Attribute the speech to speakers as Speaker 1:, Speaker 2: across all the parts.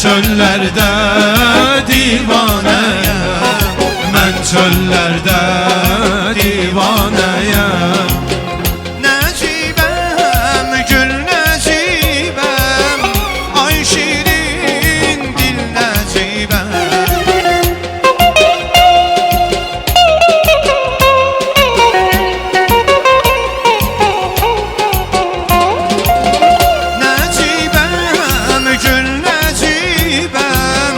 Speaker 1: çöllərdə divanəyəm, mən çöllərdə divanəyəm.
Speaker 2: Nəcibəm, gül nəcibəm, ay şirin dil nəcibəm. Nəcibəm, gül nəcibəm,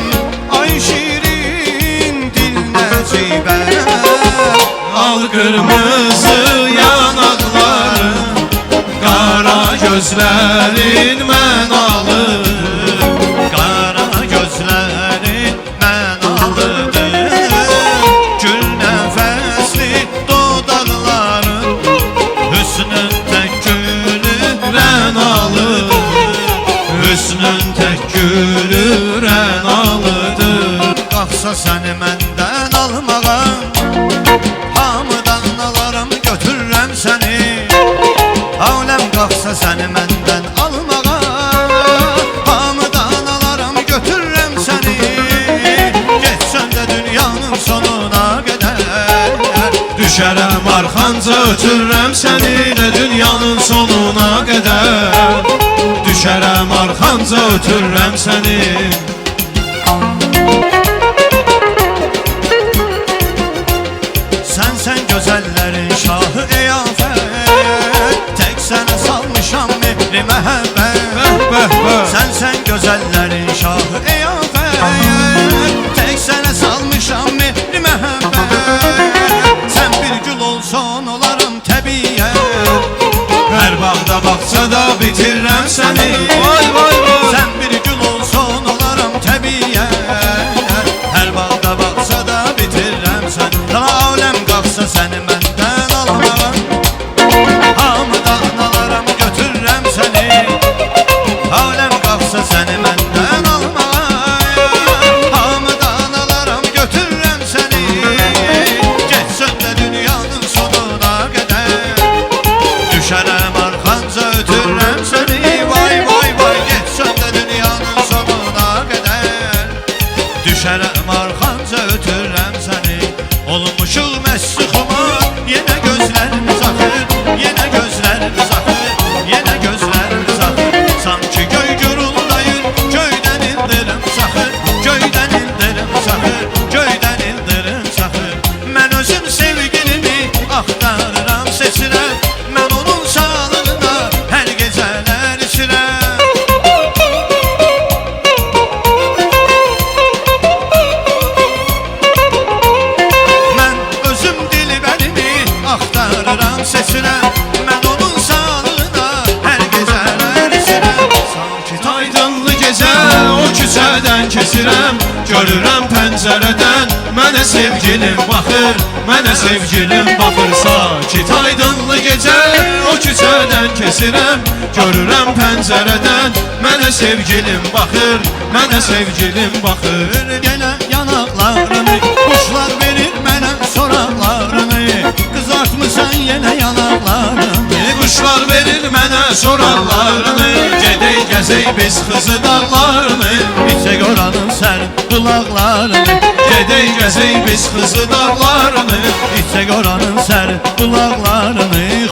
Speaker 2: ay şirin dil nəcibəm.
Speaker 1: Al qırmızı yanaqların, qara gözlərin mən alım.
Speaker 2: Qara gözlərin mən alırdım, gül nəfəsli dodaqların, hüsnün tək gülü
Speaker 1: Rən alım, hüsnün tək gülü rən alıdır.
Speaker 2: qalxsa səni məndən almağa, hamıdan alaram götürürəm səni. Aləm qalxsa səni məndən almağa, hamıdan alaram götürürəm səni. Getsən də dünyanın sonuna qədər,
Speaker 1: Düşərəm arxanca ötürürəm səni də dünyanın sonuna qədər. Düşərəm arxanca ötürürəm səni.
Speaker 2: Sənsən gözəllərin şahı eyafət, tək sənə salmışam mehri məhəbbət.
Speaker 1: Bəh, bəh, bəh.
Speaker 2: Sənsən gözəllərin şahı eyafət, tək sənə salmışam mehri məhəbbət. Sən bir gül olsan olaram təbiyyət,
Speaker 1: Hər bağda bağçada bitirirəm səni. Vay, vay, vay.
Speaker 2: sən bir gül olsan olaram təbiyyət. Hər bağda bağçada bitirirəm sən. Aləm qalxsa səni məndən almağa, hamıdan alaram götürürəm səni. Aləm qalxsa səni məndən almağa, hamıdan alaram götürürəm səni. Getsən də dünyanın sonuna qədər, düşərəm arxanca ötürürəm səni. Vay vay vay, getsən də dünyanın sonuna qədər, düşərəm arxanca ötürürəm səni. Olmuşuq məşq xumar, yenə gözlərimiz axır, yenə gözlərimiz axır, yenə gözlərimiz axır. Sanki göy guruldayır, göydən ildırım saxır, göydən ildırım saxır, göydən ildırım saxır. Mən özüm sevgilimi axtarıram, seçirəm, mən onun sağlığına hər gecələr içirəm. Mən özüm dilbərimi axtarıram, seçirəm, mən onun sağlığına hər gecələr içirəm. Sanki
Speaker 1: Aydınlı gecə o küçədən keçirəm, görürəm pəncərədən mənə sevgilim baxır, mənə sevgilim baxır. Sakit aydınlı gecə o küçədən keçirəm, görürəm pəncərədən mənə sevgilim baxır, mənə sevgilim baxır.
Speaker 2: yenə yanaqlarını, quşlar verir mənə soraqlarını, qızartmısan yenə yanaqlarını.
Speaker 1: Quşlar verir mənə soraqlarını, gedək gəzək biz Xızı dağlarını.
Speaker 2: İçək oranın sərin qulaqlarını,
Speaker 1: Gedək gəzək biz Xızı dağlarını.
Speaker 2: İçək oranın sərin qulaqlarını.